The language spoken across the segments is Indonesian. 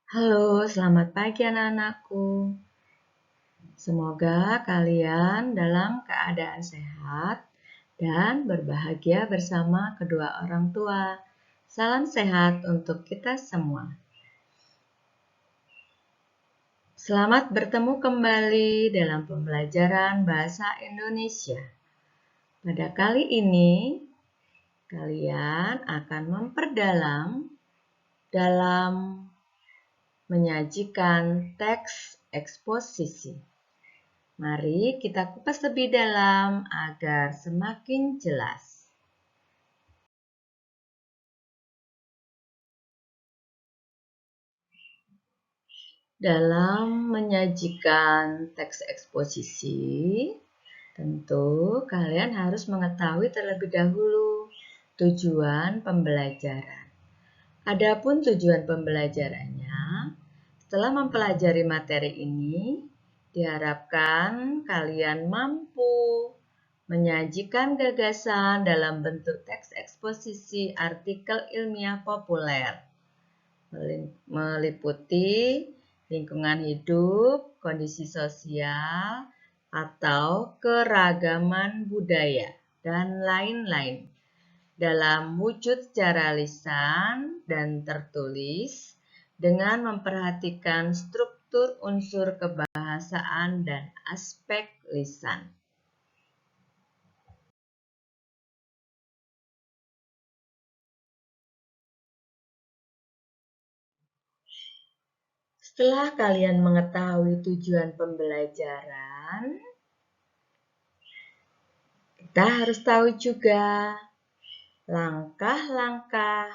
Halo, selamat pagi anak-anakku. Semoga kalian dalam keadaan sehat dan berbahagia bersama kedua orang tua. Salam sehat untuk kita semua. Selamat bertemu kembali dalam pembelajaran bahasa Indonesia. Pada kali ini, kalian akan memperdalam dalam menyajikan teks eksposisi. Mari kita kupas lebih dalam agar semakin jelas. Dalam menyajikan teks eksposisi, tentu kalian harus mengetahui terlebih dahulu tujuan pembelajaran. Adapun tujuan pembelajarannya, setelah mempelajari materi ini, diharapkan kalian mampu menyajikan gagasan dalam bentuk teks eksposisi artikel ilmiah populer, meliputi lingkungan hidup, kondisi sosial, atau keragaman budaya, dan lain-lain dalam wujud secara lisan dan tertulis dengan memperhatikan struktur unsur kebahasaan dan aspek lisan. Setelah kalian mengetahui tujuan pembelajaran, kita harus tahu juga langkah-langkah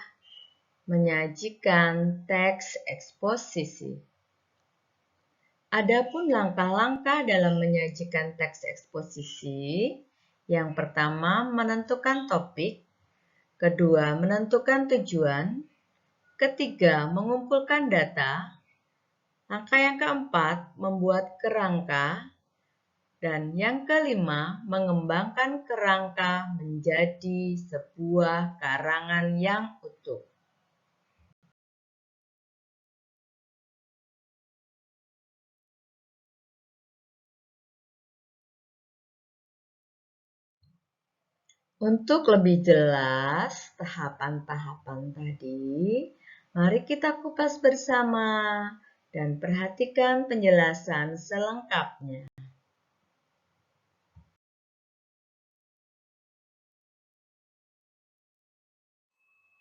menyajikan teks eksposisi. Adapun langkah-langkah dalam menyajikan teks eksposisi, yang pertama menentukan topik, kedua menentukan tujuan, ketiga mengumpulkan data, langkah yang keempat membuat kerangka, dan yang kelima mengembangkan kerangka menjadi sebuah karangan yang utuh. Untuk lebih jelas tahapan-tahapan tadi, mari kita kupas bersama dan perhatikan penjelasan selengkapnya.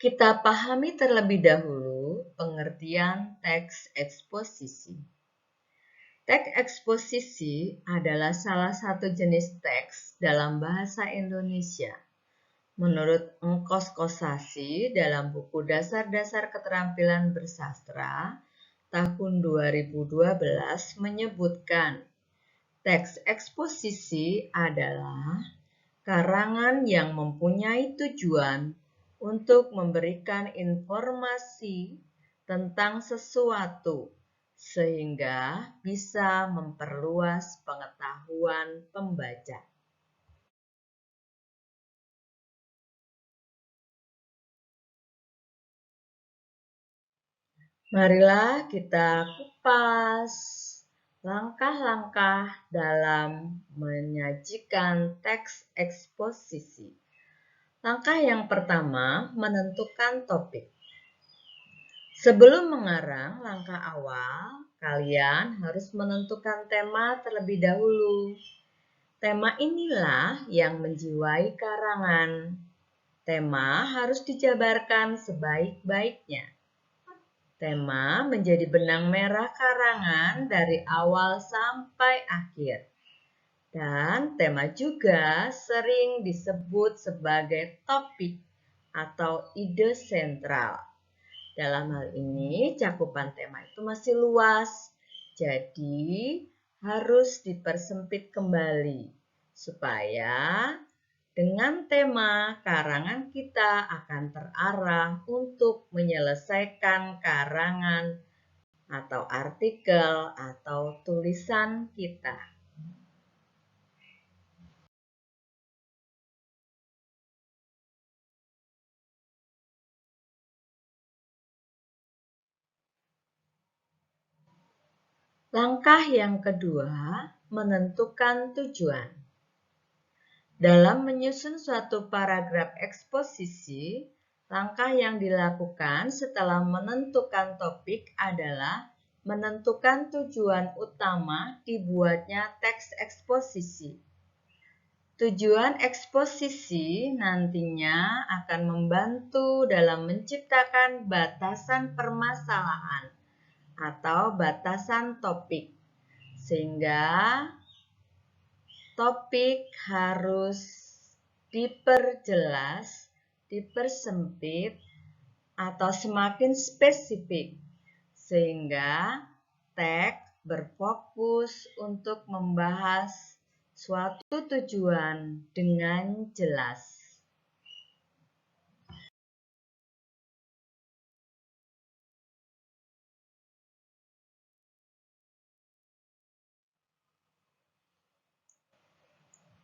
Kita pahami terlebih dahulu pengertian teks eksposisi. Teks eksposisi adalah salah satu jenis teks dalam bahasa Indonesia. Menurut Engkos Kosasi dalam buku Dasar-Dasar Keterampilan Bersastra tahun 2012 menyebutkan, teks eksposisi adalah karangan yang mempunyai tujuan untuk memberikan informasi tentang sesuatu sehingga bisa memperluas pengetahuan pembaca. Marilah kita kupas langkah-langkah dalam menyajikan teks eksposisi. Langkah yang pertama, menentukan topik. Sebelum mengarang langkah awal, kalian harus menentukan tema terlebih dahulu. Tema inilah yang menjiwai karangan. Tema harus dijabarkan sebaik-baiknya. Tema menjadi benang merah karangan dari awal sampai akhir. Dan tema juga sering disebut sebagai topik atau ide sentral. Dalam hal ini, cakupan tema itu masih luas, jadi harus dipersempit kembali supaya dengan tema karangan kita akan terarah untuk menyelesaikan karangan atau artikel atau tulisan kita. Langkah yang kedua, menentukan tujuan. Dalam menyusun suatu paragraf eksposisi, langkah yang dilakukan setelah menentukan topik adalah menentukan tujuan utama dibuatnya teks eksposisi. Tujuan eksposisi nantinya akan membantu dalam menciptakan batasan permasalahan atau batasan topik, sehingga topik harus diperjelas, dipersempit, atau semakin spesifik, sehingga teks berfokus untuk membahas suatu tujuan dengan jelas.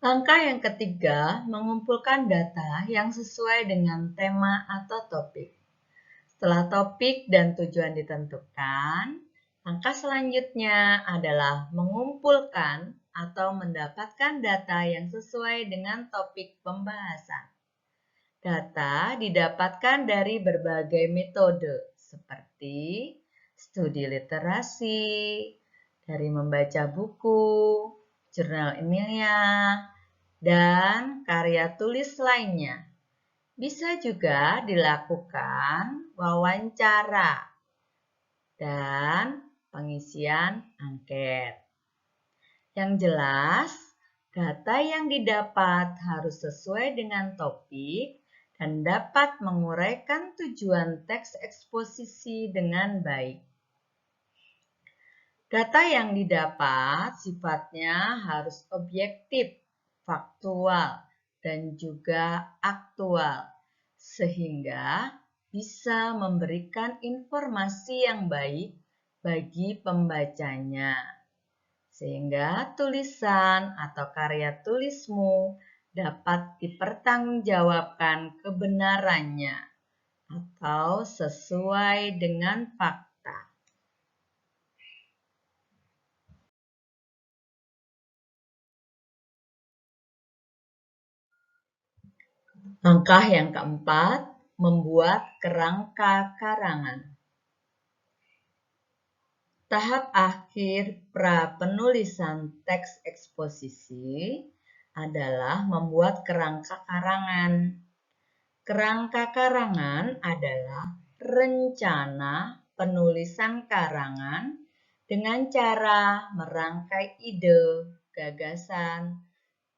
Langkah yang ketiga, mengumpulkan data yang sesuai dengan tema atau topik. Setelah topik dan tujuan ditentukan, langkah selanjutnya adalah mengumpulkan atau mendapatkan data yang sesuai dengan topik pembahasan. Data didapatkan dari berbagai metode seperti studi literasi, dari membaca buku, jurnal ilmiah, dan karya tulis lainnya. Bisa juga dilakukan wawancara dan pengisian angket. Yang jelas, data yang didapat harus sesuai dengan topik dan dapat menguraikan tujuan teks eksposisi dengan baik. Data yang didapat sifatnya harus objektif, faktual, dan juga aktual, sehingga bisa memberikan informasi yang baik bagi pembacanya. Sehingga tulisan atau karya tulismu dapat dipertanggungjawabkan kebenarannya atau sesuai dengan fakta. Langkah yang keempat, membuat kerangka karangan. Tahap akhir pra-penulisan teks eksposisi adalah membuat kerangka karangan. Kerangka karangan adalah rencana penulisan karangan dengan cara merangkai ide, gagasan,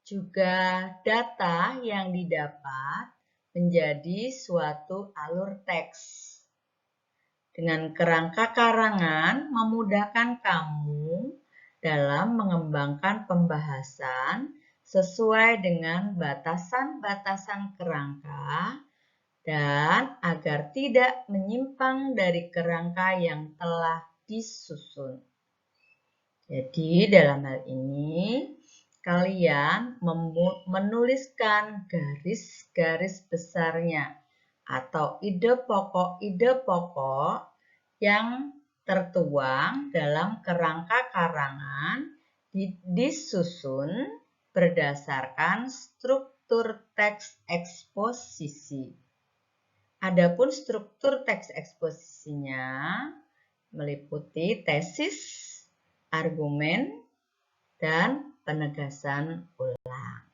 juga data yang didapat menjadi suatu alur teks. Dengan kerangka karangan memudahkan kamu dalam mengembangkan pembahasan sesuai dengan batasan-batasan kerangka dan agar tidak menyimpang dari kerangka yang telah disusun. Jadi dalam hal ini kalian menuliskan garis-garis besarnya atau ide pokok yang tertuang dalam kerangka karangan disusun berdasarkan struktur teks eksposisi. Adapun struktur teks eksposisinya meliputi tesis, argumen, dan penegasan ulang.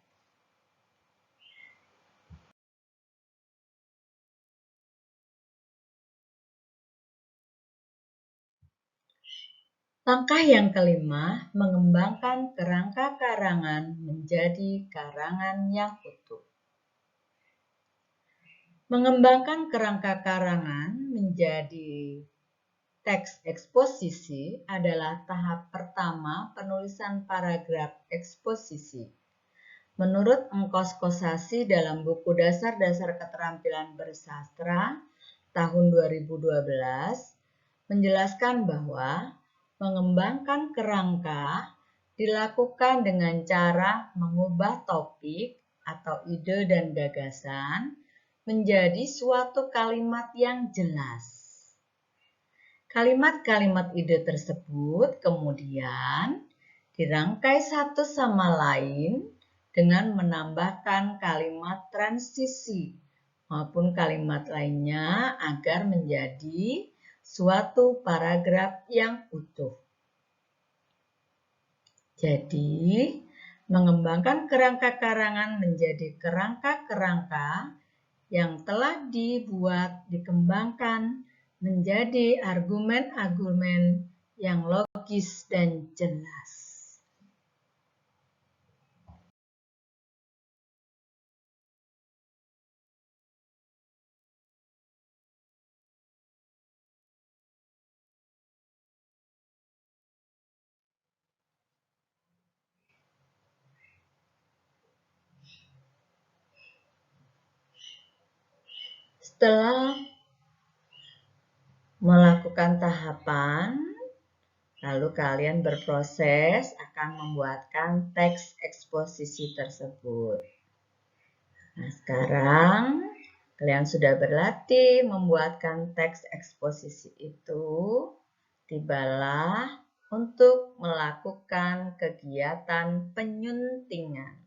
Langkah yang kelima, mengembangkan kerangka karangan menjadi karangan yang utuh. Mengembangkan kerangka karangan menjadi teks eksposisi adalah tahap pertama penulisan paragraf eksposisi. Menurut Engkos Kosasi dalam buku Dasar-Dasar Keterampilan Bersastra tahun 2012 menjelaskan bahwa mengembangkan kerangka dilakukan dengan cara mengubah topik atau ide dan gagasan menjadi suatu kalimat yang jelas. Kalimat-kalimat ide tersebut kemudian dirangkai satu sama lain dengan menambahkan kalimat transisi maupun kalimat lainnya agar menjadi suatu paragraf yang utuh. Jadi, mengembangkan kerangka karangan menjadi kerangka-kerangka yang telah dikembangkan menjadi argumen-argumen yang logis dan jelas. Setelah melakukan tahapan, lalu kalian berproses akan membuatkan teks eksposisi tersebut. Nah, sekarang kalian sudah berlatih membuatkan teks eksposisi itu. Tibalah untuk melakukan kegiatan penyuntingan.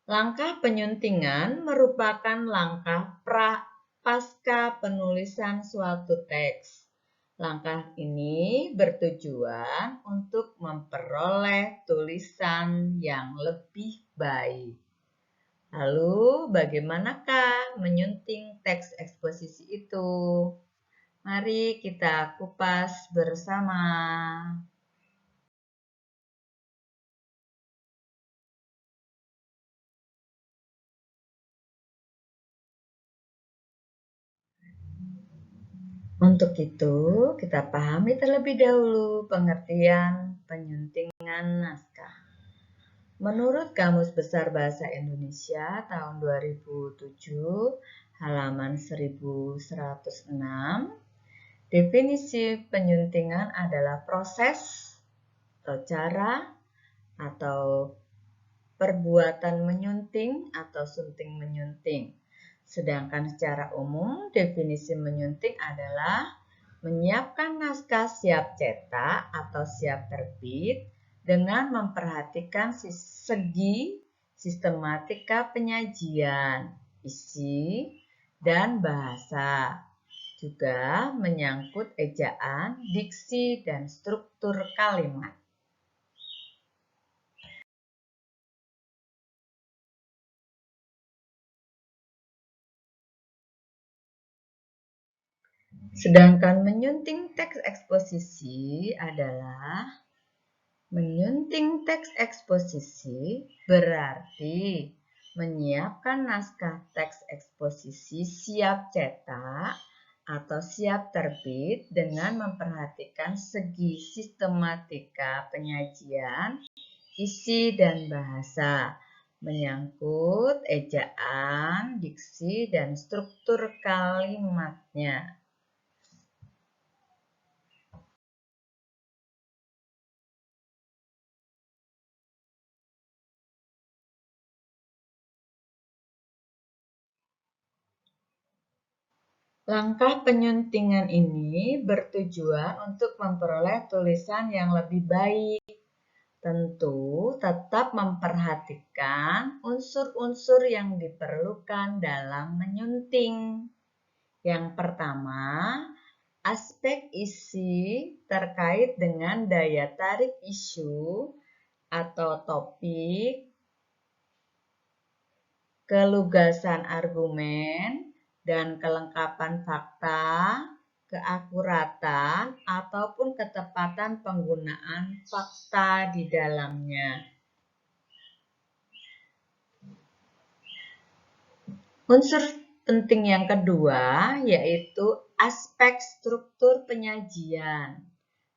Langkah penyuntingan merupakan langkah pasca penulisan suatu teks. Langkah ini bertujuan untuk memperoleh tulisan yang lebih baik. Lalu, bagaimanakah menyunting teks eksposisi itu? Mari kita kupas bersama. Untuk itu, kita pahami terlebih dahulu pengertian penyuntingan naskah. Menurut Kamus Besar Bahasa Indonesia tahun 2007, halaman 1106, definisi penyuntingan adalah proses atau cara atau perbuatan menyunting atau sunting menyunting. Sedangkan secara umum definisi menyunting adalah menyiapkan naskah siap cetak atau siap terbit dengan memperhatikan segi sistematika penyajian, isi, dan bahasa. Juga menyangkut ejaan, diksi, dan struktur kalimat. Sedangkan menyunting teks eksposisi adalah menyunting teks eksposisi berarti menyiapkan naskah teks eksposisi siap cetak atau siap terbit dengan memperhatikan segi sistematika penyajian, isi, dan bahasa, menyangkut ejaan, diksi, dan struktur kalimatnya. Langkah penyuntingan ini bertujuan untuk memperoleh tulisan yang lebih baik. Tentu tetap memperhatikan unsur-unsur yang diperlukan dalam menyunting. Yang pertama, aspek isi terkait dengan daya tarik isu atau topik, kelugasan argumen, dan kelengkapan fakta, keakuratan, ataupun ketepatan penggunaan fakta di dalamnya. Unsur penting yang kedua yaitu aspek struktur penyajian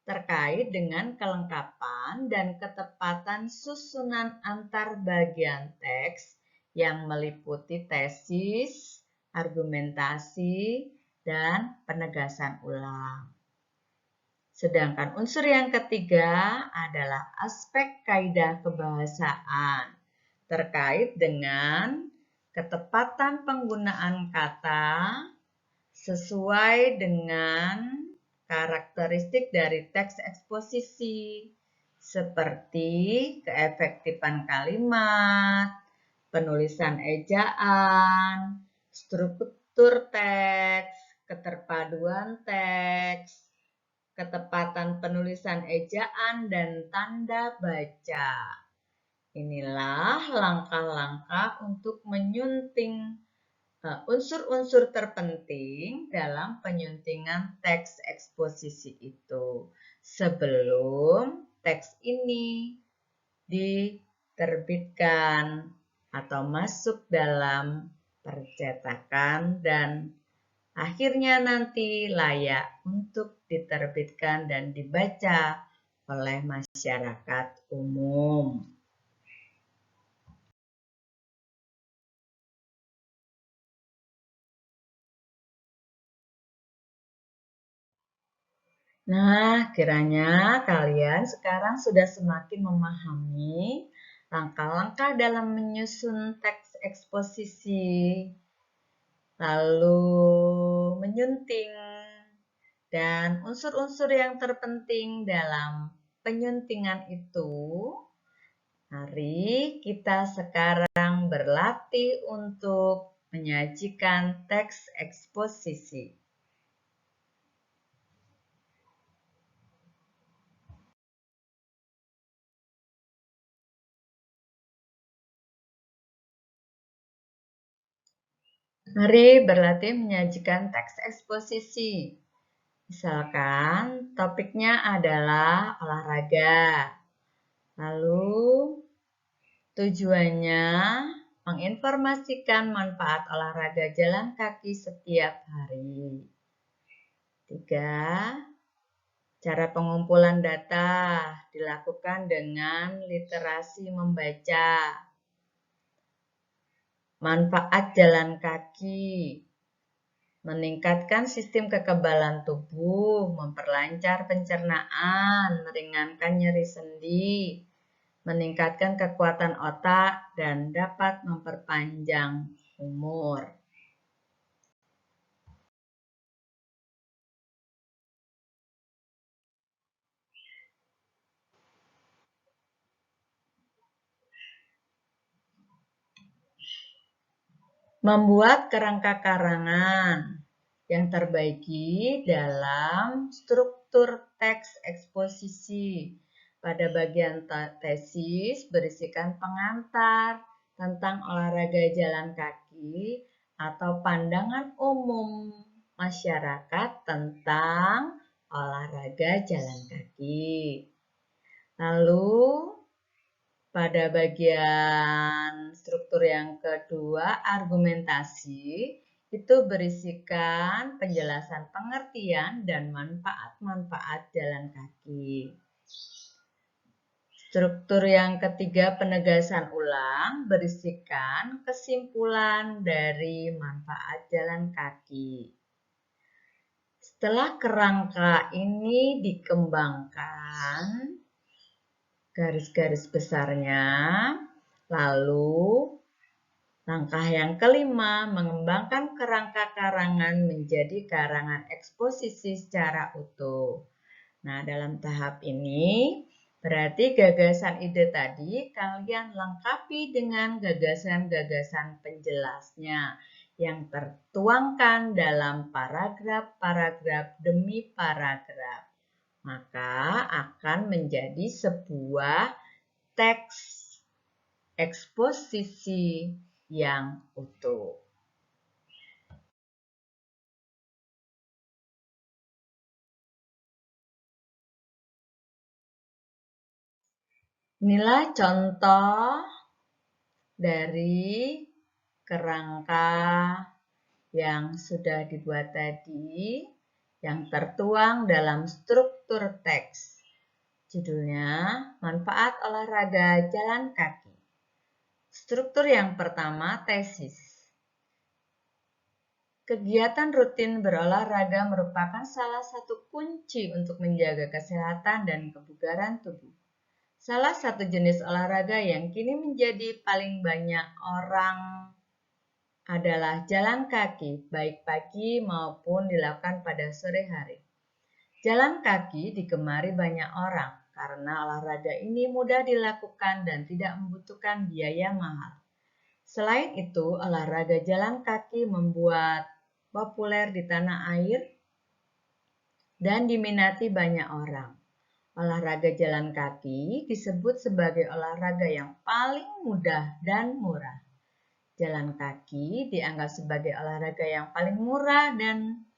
terkait dengan kelengkapan dan ketepatan susunan antar bagian teks yang meliputi tesis, argumentasi, dan penegasan ulang. Sedangkan unsur yang ketiga adalah aspek kaidah kebahasaan terkait dengan ketepatan penggunaan kata sesuai dengan karakteristik dari teks eksposisi, seperti keefektifan kalimat, penulisan ejaan, struktur teks, keterpaduan teks, ketepatan penulisan ejaan, dan tanda baca. Inilah langkah-langkah untuk menyunting unsur-unsur terpenting dalam penyuntingan teks eksposisi itu sebelum teks ini diterbitkan atau masuk dalam percetakan dan akhirnya nanti layak untuk diterbitkan dan dibaca oleh masyarakat umum. Nah, kiranya kalian sekarang sudah semakin memahami langkah-langkah dalam menyusun teks eksposisi, lalu menyunting, dan unsur-unsur yang terpenting dalam penyuntingan itu. Mari kita sekarang berlatih untuk menyajikan teks eksposisi. Mari berlatih menyajikan teks eksposisi. Misalkan topiknya adalah olahraga. Lalu tujuannya menginformasikan manfaat olahraga jalan kaki setiap hari. 3. Cara pengumpulan data dilakukan dengan literasi membaca. Manfaat jalan kaki. Meningkatkan sistem kekebalan tubuh, memperlancar pencernaan, meringankan nyeri sendi, meningkatkan kekuatan otak, dan dapat memperpanjang umur. Membuat kerangka karangan yang terbagi dalam struktur teks eksposisi. Pada bagian tesis berisikan pengantar tentang olahraga jalan kaki atau pandangan umum masyarakat tentang olahraga jalan kaki. Lalu pada bagian struktur yang kedua, argumentasi, itu berisikan penjelasan pengertian dan manfaat-manfaat jalan kaki. Struktur yang ketiga, penegasan ulang, berisikan kesimpulan dari manfaat jalan kaki. Setelah kerangka ini dikembangkan, garis-garis besarnya, lalu langkah yang kelima, mengembangkan kerangka karangan menjadi karangan eksposisi secara utuh. Nah, dalam tahap ini, berarti gagasan ide tadi kalian lengkapi dengan gagasan-gagasan penjelasnya yang tertuangkan dalam paragraf-paragraf demi paragraf. Maka akan menjadi sebuah teks eksposisi yang utuh. Inilah contoh dari kerangka yang sudah dibuat tadi yang tertuang dalam struktur teks. Judulnya, Manfaat Olahraga Jalan Kaki. Struktur yang pertama, tesis. Kegiatan rutin berolahraga merupakan salah satu kunci untuk menjaga kesehatan dan kebugaran tubuh. Salah satu jenis olahraga yang kini menjadi paling banyak orang adalah jalan kaki, baik pagi maupun dilakukan pada sore hari. Jalan kaki digemari banyak orang karena olahraga ini mudah dilakukan dan tidak membutuhkan biaya mahal. Selain itu, olahraga jalan kaki membuat populer di tanah air dan diminati banyak orang. Olahraga jalan kaki disebut sebagai olahraga yang paling mudah dan murah. Jalan kaki dianggap sebagai olahraga yang paling murah dan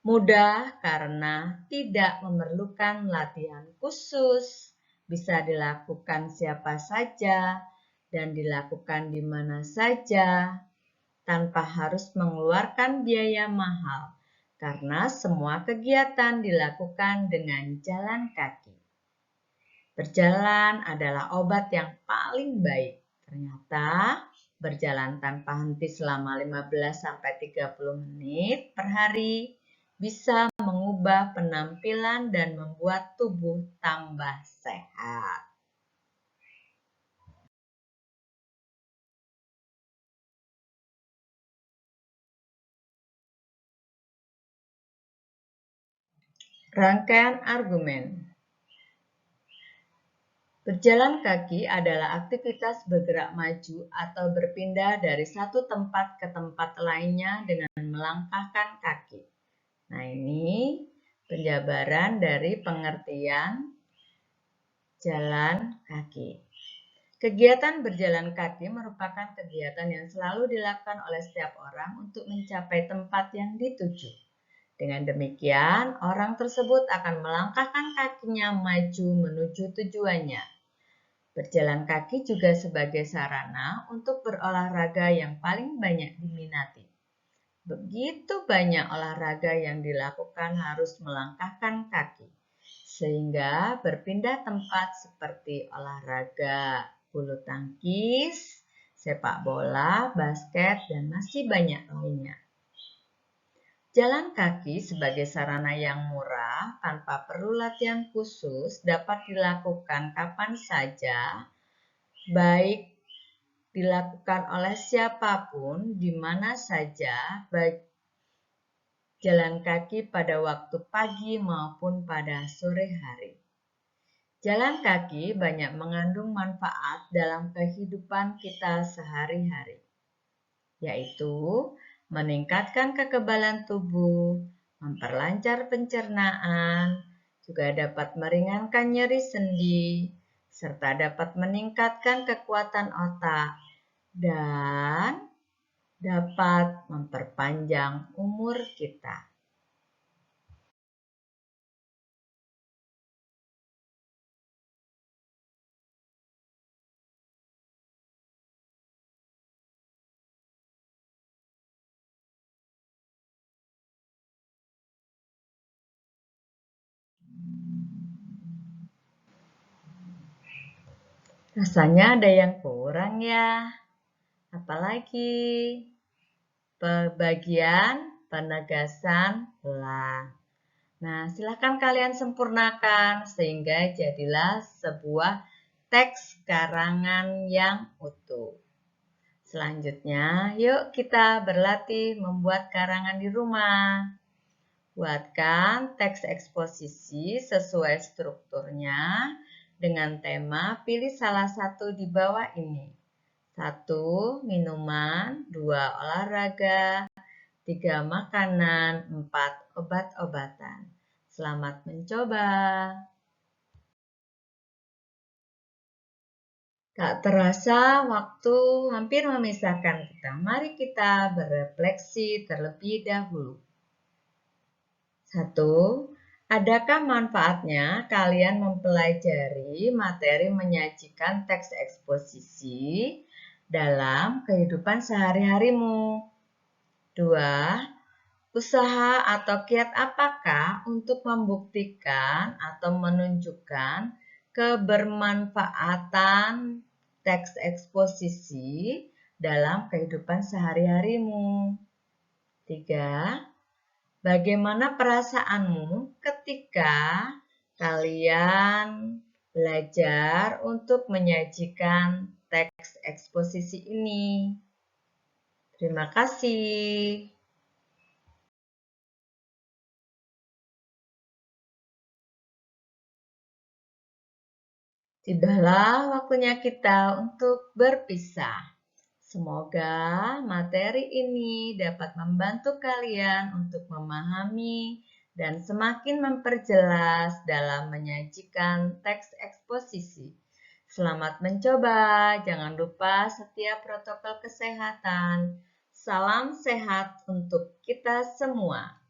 mudah karena tidak memerlukan latihan khusus, bisa dilakukan siapa saja, dan dilakukan di mana saja, tanpa harus mengeluarkan biaya mahal, karena semua kegiatan dilakukan dengan jalan kaki. Berjalan adalah obat yang paling baik. Ternyata, berjalan tanpa henti selama 15-30 menit per hari bisa mengubah penampilan dan membuat tubuh tambah sehat. Rangkaian argumen. Berjalan kaki adalah aktivitas bergerak maju atau berpindah dari satu tempat ke tempat lainnya dengan melangkahkan kaki. Nah, ini penjabaran dari pengertian jalan kaki. Kegiatan berjalan kaki merupakan kegiatan yang selalu dilakukan oleh setiap orang untuk mencapai tempat yang dituju. Dengan demikian, orang tersebut akan melangkahkan kakinya maju menuju tujuannya. Berjalan kaki juga sebagai sarana untuk berolahraga yang paling banyak diminati. Begitu banyak olahraga yang dilakukan harus melangkahkan kaki, sehingga berpindah tempat seperti olahraga bulu tangkis, sepak bola, basket, dan masih banyak lainnya. Jalan kaki sebagai sarana yang murah tanpa perlu latihan khusus dapat dilakukan kapan saja, baik dilakukan oleh siapapun, di mana saja, baik jalan kaki pada waktu pagi maupun pada sore hari. Jalan kaki banyak mengandung manfaat dalam kehidupan kita sehari-hari, yaitu meningkatkan kekebalan tubuh, memperlancar pencernaan, juga dapat meringankan nyeri sendi, serta dapat meningkatkan kekuatan otak, dan dapat memperpanjang umur kita. Rasanya ada yang kurang ya. Apalagi bagian penegasan ulang. Nah, silakan kalian sempurnakan sehingga jadilah sebuah teks karangan yang utuh. Selanjutnya, yuk kita berlatih membuat karangan di rumah. Buatkan teks eksposisi sesuai strukturnya dengan tema pilih salah satu di bawah ini. 1. Minuman, 2. Olahraga, 3. Makanan, 4. Obat-obatan. Selamat mencoba. Tak terasa waktu hampir memisahkan kita. Mari kita berefleksi terlebih dahulu. 1. Adakah manfaatnya kalian mempelajari materi menyajikan teks eksposisi dalam kehidupan sehari-harimu? 2. Usaha atau kiat apakah untuk membuktikan atau menunjukkan kebermanfaatan teks eksposisi dalam kehidupan sehari-harimu? 3. Bagaimana perasaanmu ketika kalian belajar untuk menyajikan teks eksposisi ini? Terima kasih. Tidaklah waktunya kita untuk berpisah. Semoga materi ini dapat membantu kalian untuk memahami dan semakin memperjelas dalam menyajikan teks eksposisi. Selamat mencoba, jangan lupa setiap protokol kesehatan. Salam sehat untuk kita semua.